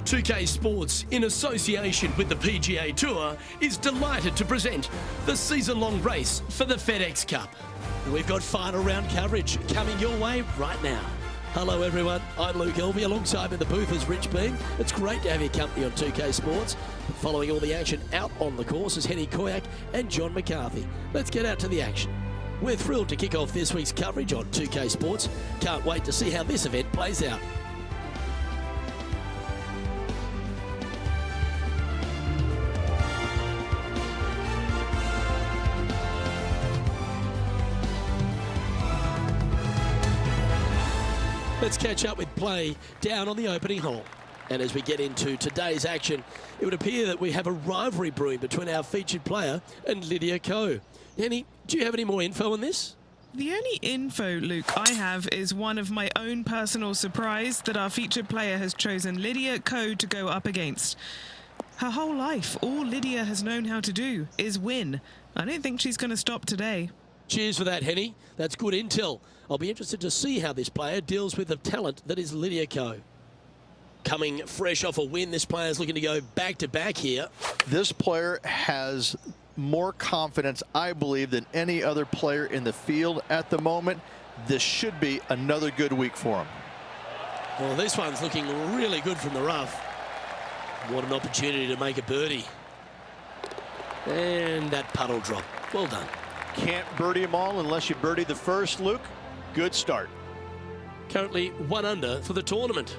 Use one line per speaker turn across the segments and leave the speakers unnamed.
2K Sports, in association with the PGA Tour, is delighted to present the season-long race for the FedEx Cup. We've got final round coverage coming your way right now. Hello everyone, I'm Luke Elvey, alongside me in the booth is Rich Beam. It's great to have your company on 2K Sports. Following all the action out on the course is Henny Koyak and John McCarthy. Let's get out to the action. We're thrilled to kick off this week's coverage on 2K Sports. Can't wait to see how this event plays out. Let's catch up with play down on the opening hole. And as we get into today's action, it would appear that we have a rivalry brewing between our featured player and Lydia Ko. Henny, do you have any more info on this?
The only info, Luke, I have is one of my own personal surprise that our featured player has chosen Lydia Ko to go up against. Her whole life, all Lydia has known how to do is win. I don't think she's going to stop today.
Cheers for that, Henny. That's good intel. I'll be interested to see how this player deals with the talent that is Lydia Ko. Coming fresh off a win, this player is looking to go back-to-back here.
This player has more confidence, I believe, than any other player in the field at the moment. This should be another good week for him.
Well, this one's looking really good from the rough. What an opportunity to make a birdie. And that puddle drop. Well done.
Can't birdie them all unless you birdie the first, Luke. Good start.
Currently 1 under for the tournament.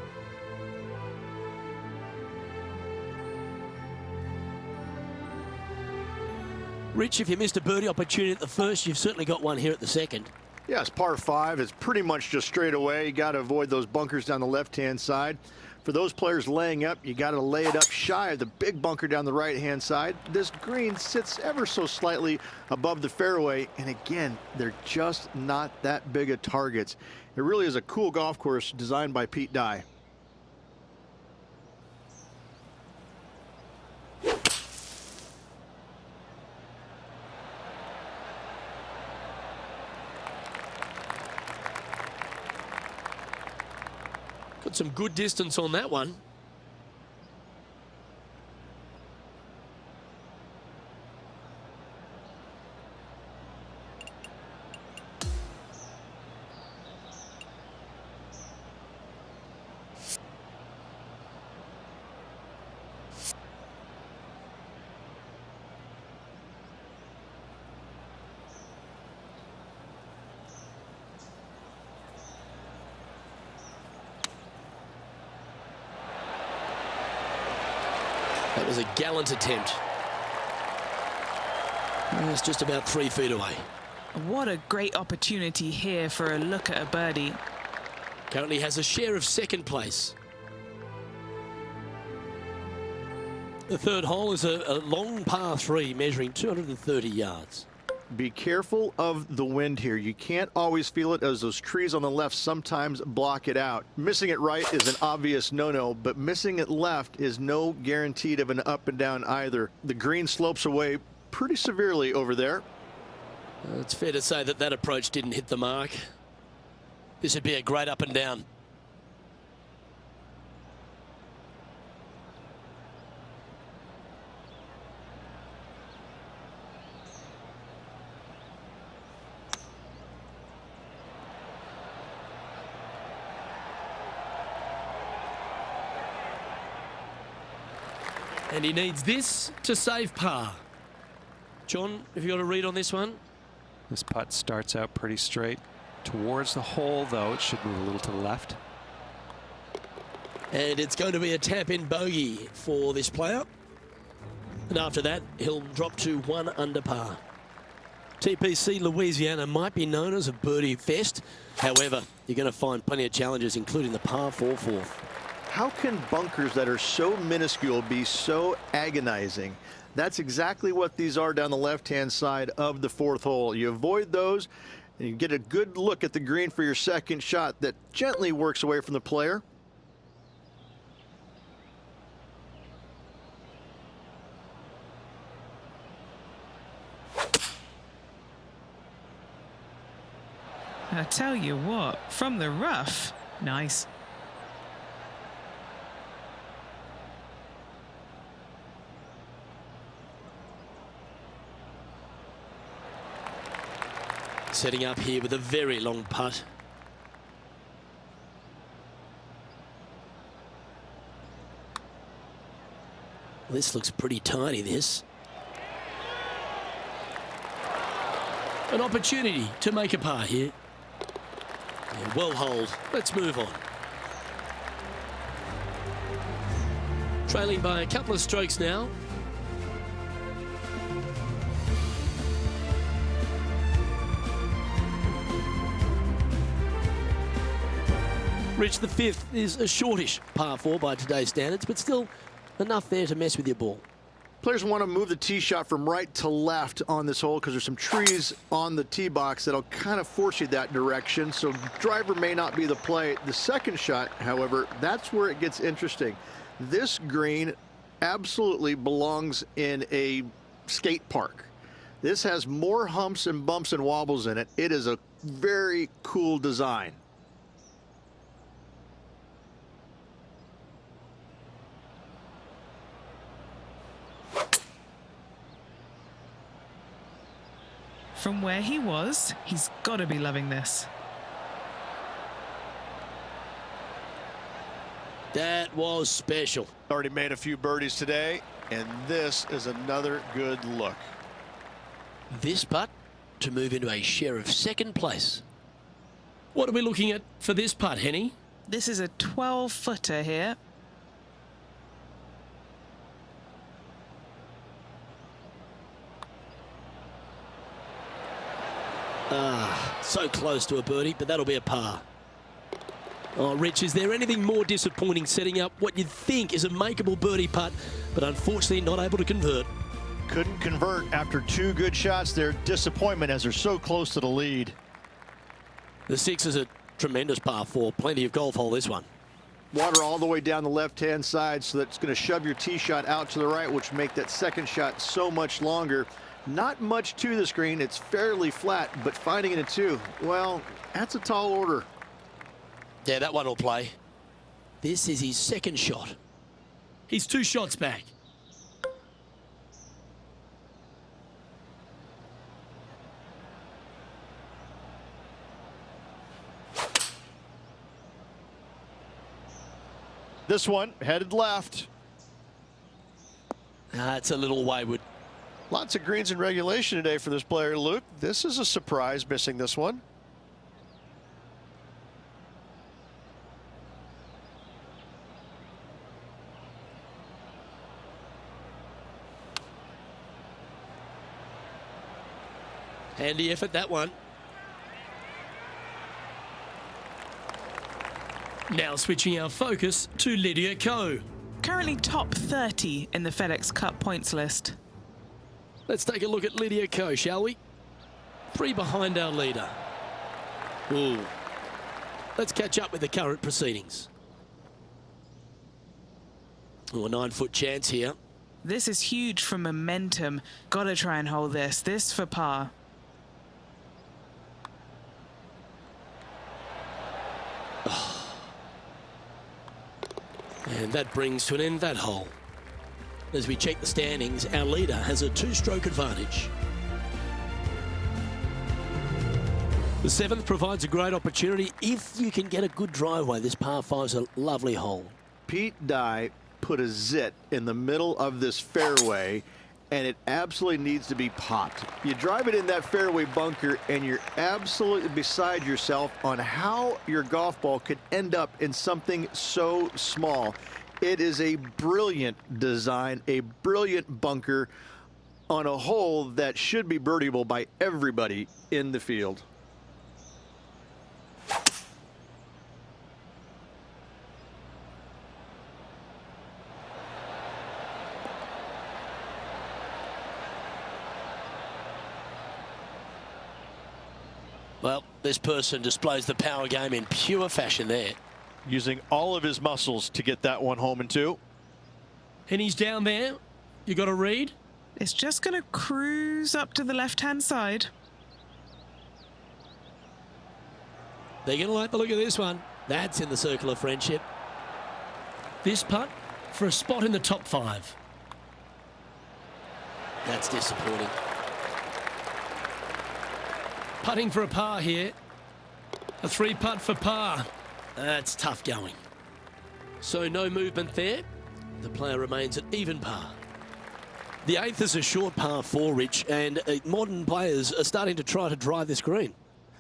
Rich, if you missed a birdie opportunity at the first, you've certainly got one here at the second.
Yeah, it's par 5. It's pretty much just straight away. You got to avoid those bunkers down the left-hand side. For those players laying up, you got to lay it up shy of the big bunker down the right-hand side. This green sits ever so slightly above the fairway, and again, they're just not that big of targets. It really is a cool golf course designed by Pete Dye.
Got some good distance on that one. That was a gallant attempt. It's just about 3 feet away.
What a great opportunity here for a look at a birdie.
Currently has a share of second place. The third hole is a long par 3 measuring 230 yards.
Be careful of the wind here. You can't always feel it as those trees on the left sometimes block it out. Missing it right is an obvious no-no, but missing it left is no guaranteed of an up and down either. The green slopes away pretty severely over there.
It's fair to say that that approach didn't hit the mark. This would be a great up and down. And he needs this to save par. John, have you got a read on this one?
This putt starts out pretty straight towards the hole, though it should move a little to the left.
And it's going to be a tap-in bogey for this player. And after that, he'll drop to 1 under par. TPC Louisiana might be known as a birdie fest. However, you're going to find plenty of challenges, including the par 4 fourth.
How can bunkers that are so minuscule be so agonizing? That's exactly what these are down the left-hand side of the 4th hole. You avoid those, and you get a good look at the green for your second shot that gently works away from the player.
I tell you what, from the rough, nice.
setting up here with a very long putt. This looks pretty tiny, this. An opportunity to make a par here. Yeah, well holed. Let's move on. Trailing by a couple of strokes now. Rich, the fifth is a shortish par 4 by today's standards, but still enough there to mess with your ball.
Players want to move the tee shot from right to left on this hole because there's some trees on the tee box that'll kind of force you that direction, so driver may not be the play. The second shot, however, that's where it gets interesting. This green absolutely belongs in a skate park. This has more humps and bumps and wobbles in it. It is a very cool design.
From where he was, he's got to be loving this.
That was special.
Already made a few birdies today, and this is another good look.
This putt to move into a share of second place. What are we looking at for this putt, Henny?
This is a 12-footer here.
So close to a birdie, but that'll be a par. Oh, Rich, is there anything more disappointing setting up what you'd think is a makeable birdie putt, but unfortunately not able to convert?
Couldn't convert after 2 good shots there. Disappointment as they're so close to the lead.
The 6 is a tremendous par 4. Plenty of golf hole, this one.
Water all the way down the left-hand side, so that's going to shove your tee shot out to the right, which make that second shot so much longer. Not much to the screen. It's fairly flat, but finding it a 2, well, that's a tall order.
Yeah, that one will play. This is his second shot. He's 2 shots back.
This one headed left.
It's a little wayward.
Lots of greens in regulation today for this player, Luke. This is a surprise, missing this one.
Handy effort, that one. Now switching our focus to Lydia Ko.
Currently top 30 in the FedEx Cup points list.
Let's take a look at Lydia Ko, shall we? 3 behind our leader. Ooh. Let's catch up with the current proceedings. Oh, a 9-foot chance here.
This is huge for momentum. Gotta try and hold this. This for par.
And that brings to an end that hole. As we check the standings, our leader has a 2-stroke advantage. The 7th provides a great opportunity if you can get a good driveway. This par 5 is a lovely hole.
Pete Dye put a zit in the middle of this fairway, and it absolutely needs to be popped. You drive it in that fairway bunker, and you're absolutely beside yourself on how your golf ball could end up in something so small. It is a brilliant design, a brilliant bunker on a hole that should be birdieable by everybody in the field.
Well, this person displays the power game in pure fashion there.
Using all of his muscles to get that one home in 2.
And he's down there. You got a read?
It's just going to cruise up to the left-hand side.
They're going to like the look of this one. That's in the circle of friendship. This putt for a spot in the top 5. That's disappointing. Putting for a par here. A 3-putt for par. That's tough going. So no movement there. The player remains at even par. The 8th is a short par 4, Rich, and modern players are starting to try to drive this green.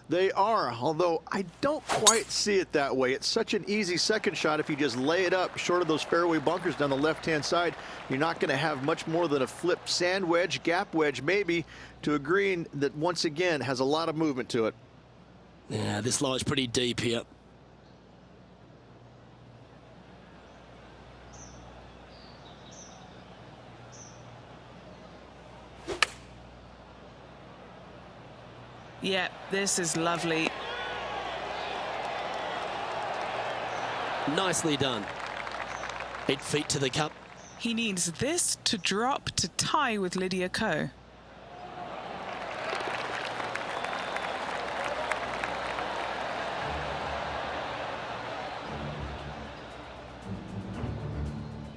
They are, although I don't quite see it that way. It's such an easy second shot if you just lay it up short of those fairway bunkers down the left-hand side. You're not going to have much more than a flip sand wedge, gap wedge maybe, to a green that once again has a lot of movement to it.
Yeah, this lies pretty deep here.
Yeah, this is lovely.
Nicely done. 8 feet to the cup.
He needs this to drop to tie with Lydia Ko.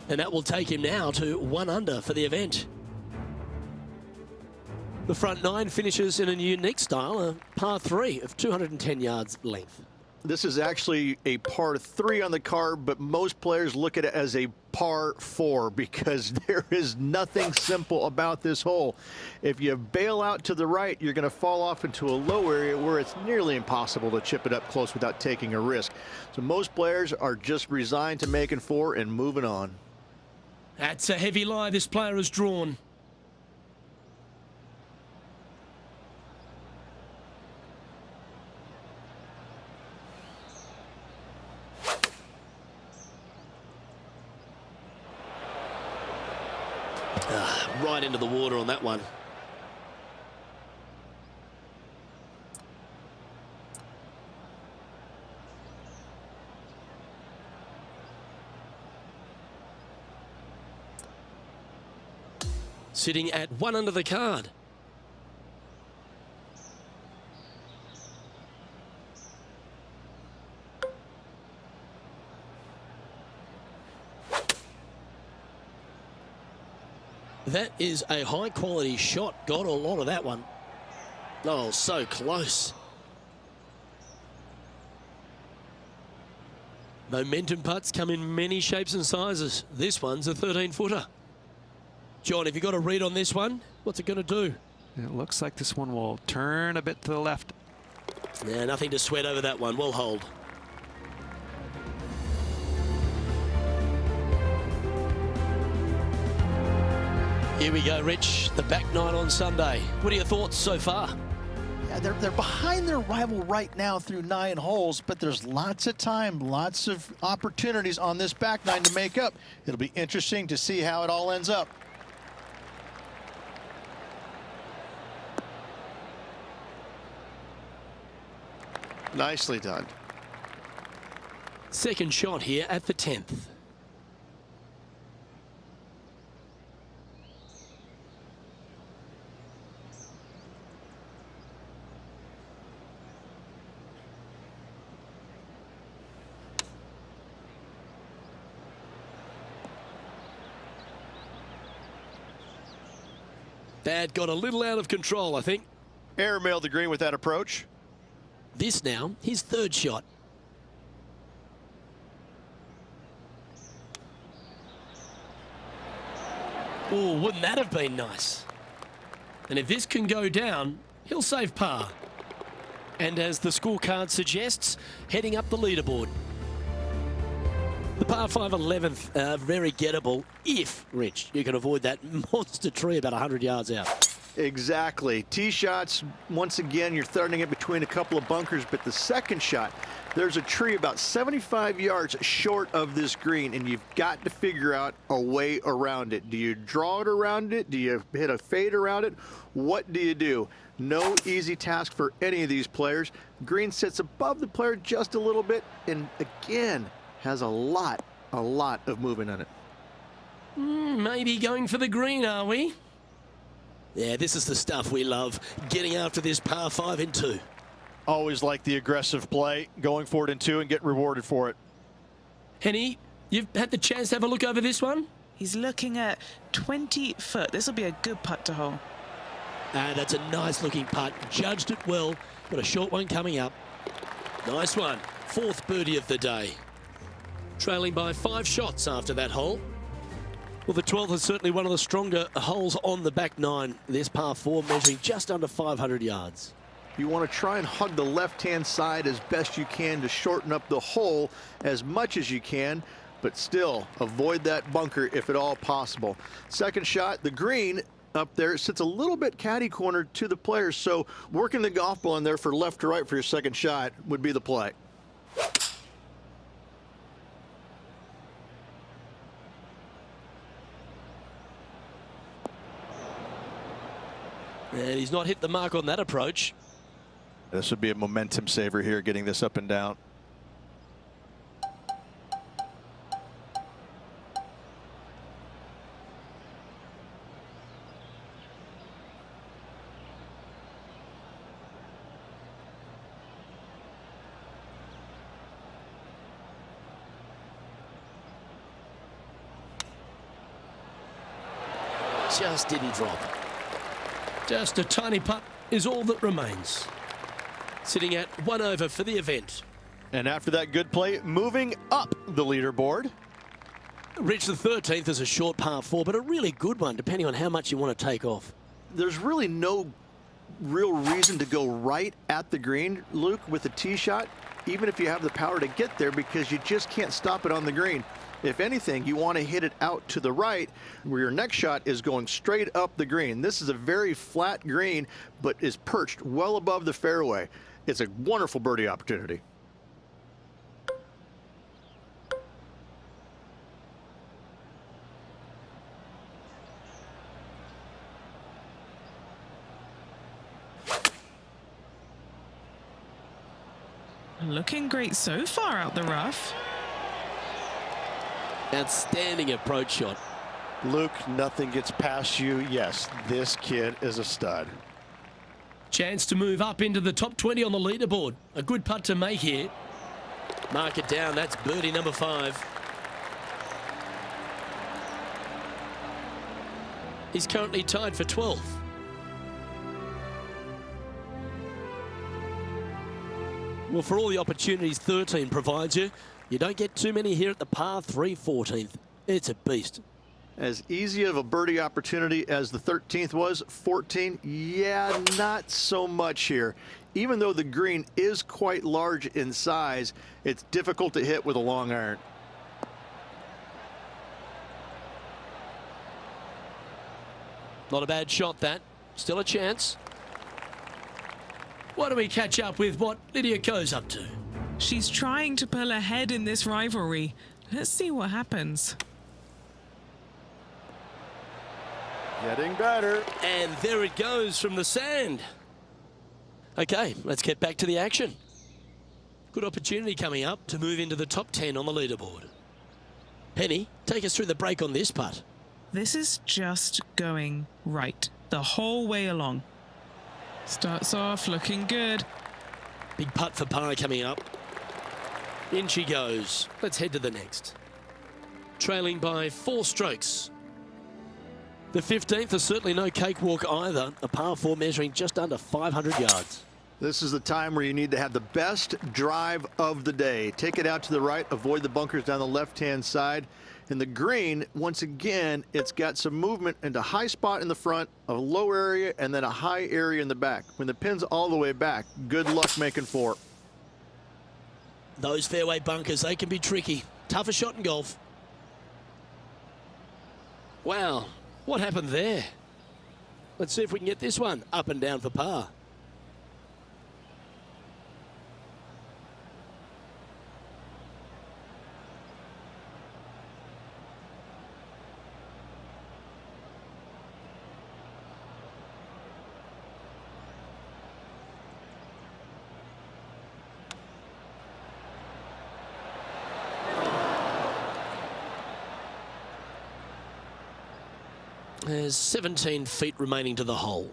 And that will take him now to 1 under for the event. The front 9 finishes in a unique style, a par 3 of 210 yards length.
This is actually a par 3 on the card, but most players look at it as a par 4 because there is nothing simple about this hole. If you bail out to the right, you're going to fall off into a low area where it's nearly impossible to chip it up close without taking a risk. So most players are just resigned to making 4 and moving on.
That's a heavy lie this player has drawn. Right into the water on that one. Sitting at 1 under the card. That is a high quality shot. Got a lot of that one. Oh, so close. Momentum putts come in many shapes and sizes. This one's a 13-footer. John, have you got a read on this one? What's it going to do?
It looks like this one will turn a bit to the left.
Yeah, nothing to sweat over that one. We'll hold. Here we go, Rich. The back 9 on Sunday. What are your thoughts so far?
Yeah, they're behind their rival right now through 9 holes, but there's lots of time, lots of opportunities on this back 9 to make up. It'll be interesting to see how it all ends up.
Nicely done.
Second shot here at the 10th. Dad got a little out of control, I think.
Airmailed the green with that approach.
This now, his 3rd shot. Oh, wouldn't that have been nice? And if this can go down, he'll save par. And as the scorecard suggests, heading up the leaderboard. The par 5 11th, very gettable if, Rich, you can avoid that monster tree about 100 yards out.
Exactly. Tee shots, once again, you're throwing it between a couple of bunkers, but the second shot, there's a tree about 75 yards short of this green, and you've got to figure out a way around it. Do you draw it around it? Do you hit a fade around it? What do you do? No easy task for any of these players. Green sits above the player just a little bit, and again, has a lot of movement on it.
Maybe going for the green, are we? Yeah, this is the stuff we love, getting after this par 5 in 2.
Always like the aggressive play, going for it in 2 and get rewarded for it.
Henny, you've had the chance to have a look over this one?
He's looking at 20 foot. This will be a good putt to hole.
And that's a nice looking putt. Judged it well. Got a short one coming up. Nice one. Fourth birdie of the day. Trailing by 5 shots after that hole. Well, the 12th is certainly one of the stronger holes on the back 9. This par 4 measuring just under 500 yards.
You want to try and hug the left-hand side as best you can to shorten up the hole as much as you can, but still avoid that bunker if at all possible. Second shot, the green up there sits a little bit caddy cornered to the players, so working the golf ball in there for left to right for your second shot would be the play.
And he's not hit the mark on that approach.
This would be a momentum saver here, getting this up and down.
Just didn't drop. Just a tiny putt is all that remains. Sitting at 1 over for the event.
And after that good play, moving up the leaderboard.
Reached the 13th as a short par 4, but a really good one, depending on how much you want to take off.
There's really no real reason to go right at the green, Luke, with a tee shot, even if you have the power to get there, because you just can't stop it on the green. If anything, you want to hit it out to the right, where your next shot is going straight up the green. This is a very flat green, but is perched well above the fairway. It's a wonderful birdie opportunity.
Looking great so far out the rough.
Outstanding approach shot.
Luke, nothing gets past you. Yes, this kid is a stud.
Chance to move up into the top 20 on the leaderboard. A good putt to make here. Mark it down. That's birdie number 5. He's currently tied for 12th. Well, for all the opportunities 13 provides you, you don't get too many here at the par 3 14th. It's a beast.
As easy of a birdie opportunity as the 13th was, 14, yeah, not so much here. Even though the green is quite large in size, it's difficult to hit with a long iron.
Not a bad shot, that. Still a chance. Why don't we catch up with what Lydia Ko's up to?
She's trying to pull ahead in this rivalry. Let's see what happens.
Getting better.
And there it goes from the sand. Okay, let's get back to the action. Good opportunity coming up to move into the top 10 on the leaderboard. Penny, take us through the break on this putt.
This is just going right the whole way along. Starts off looking good.
Big putt for par coming up. In she goes. Let's head to the next. Trailing by 4 strokes. The 15th is certainly no cakewalk either. A par 4 measuring just under 500 yards.
This is the time where you need to have the best drive of the day. Take it out to the right, avoid the bunkers down the left-hand side. In the green, once again, it's got some movement into high spot in the front, a low area, and then a high area in the back. When the pin's all the way back, good luck making 4.
Those fairway bunkers, they can be tricky. Tougher shot in golf. Wow, what happened there? Let's see if we can get this one up and down for par. There's 17 feet remaining to the hole.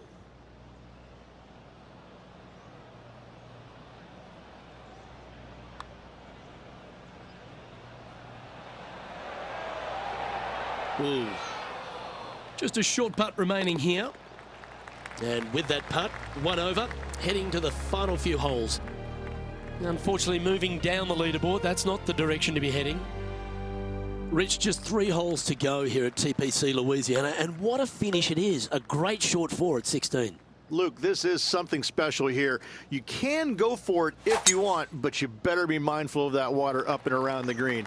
Ooh. Just a short putt remaining here. And with that putt, 1 over, heading to the final few holes. Unfortunately, moving down the leaderboard, that's not the direction to be heading. Rich, just 3 holes to go here at TPC Louisiana, and what a finish it is. A great short 4 at 16.
Luke, this is something special here. You can go for it if you want, but you better be mindful of that water up and around the green.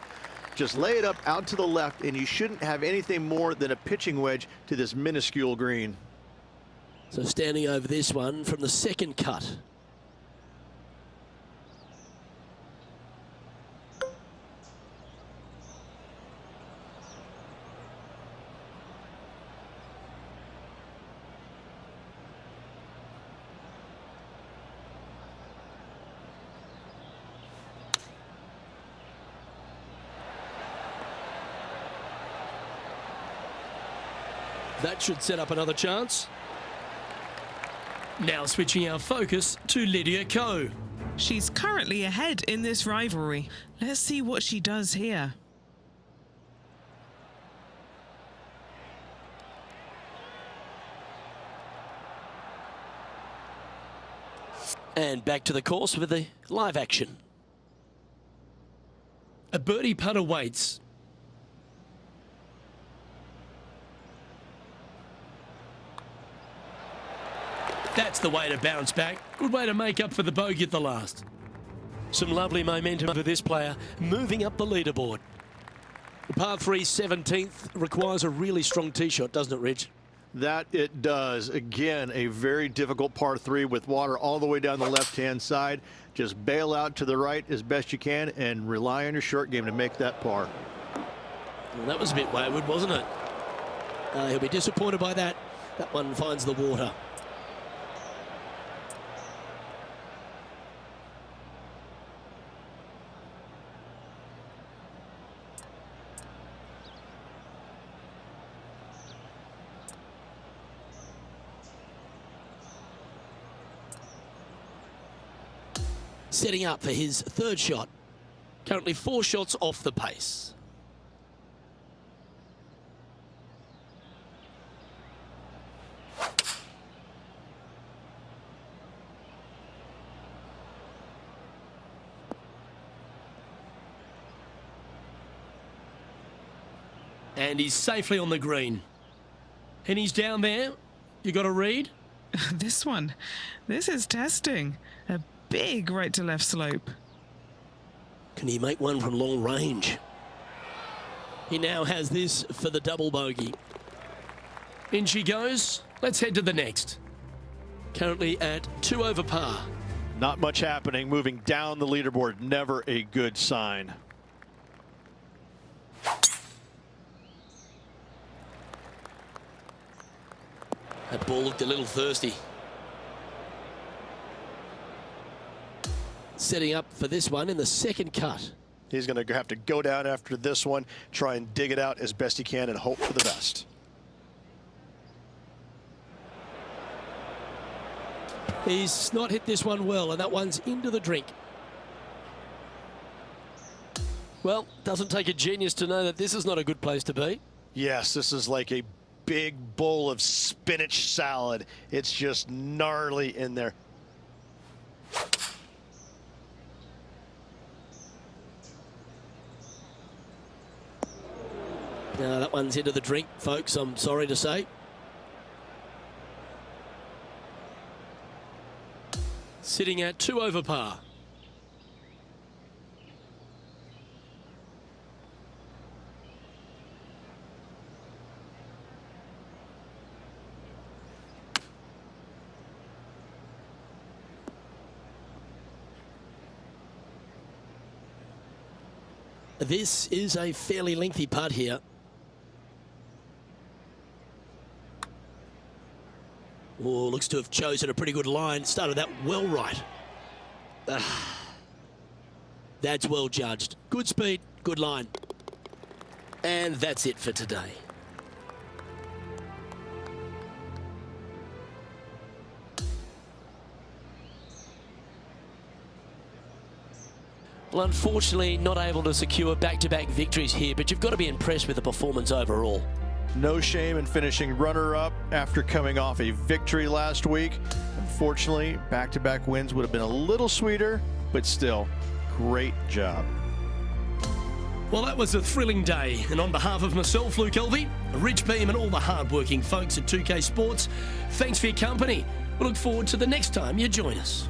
Just lay it up out to the left, and you shouldn't have anything more than a pitching wedge to this minuscule green.
So standing over this one from the second cut. That should set up another chance. Now switching our focus to Lydia Ko.
She's currently ahead in this rivalry. Let's see what she does here.
And back to the course with the live action. A birdie putt awaits. That's the way to bounce back. Good way to make up for the bogey at the last. Some lovely momentum for this player, moving up the leaderboard. The par 3 17th requires a really strong tee shot, doesn't it, Rich?
That it does. Again, a very difficult par 3 with water all the way down the left-hand side. Just bail out to the right as best you can and rely on your short game to make that par.
Well, that was a bit wayward, wasn't it? He'll be disappointed by that. That one finds the water. Setting up for his third shot. Currently 4 shots off the pace. And he's safely on the green. And he's down there. You got a read?
This one. This is testing. A big right to left slope.
Can he make one from long range? He now has this for the double bogey. In she goes. Let's head to the next. Currently at 2 over par.
Not much happening. Moving down the leaderboard, never a good sign.
That ball looked a little thirsty. Setting up for this one in the second cut.
He's going to have to go down after this one, try and dig it out as best he can and hope for the best.
He's not hit this one well, and that one's into the drink. Well, doesn't take a genius to know that this is not a good place to be.
Yes, this is like a big bowl of spinach salad. It's just gnarly in there.
No, that one's into the drink, folks, I'm sorry to say. Sitting at 2 over par. This is a fairly lengthy putt here. Oh, looks to have chosen a pretty good line. Started that well right. That's well judged. Good speed, good line. And that's it for today. Well, unfortunately, not able to secure back-to-back victories here, but you've got to be impressed with the performance overall.
No shame in finishing runner-up after coming off a victory last week. Unfortunately, back-to-back wins would have been a little sweeter, but still, great job.
Well, that was a thrilling day, and on behalf of myself, Luke Elvey, Rich Beam, and all the hard-working folks at 2K Sports, thanks for your company. We look forward to the next time you join us.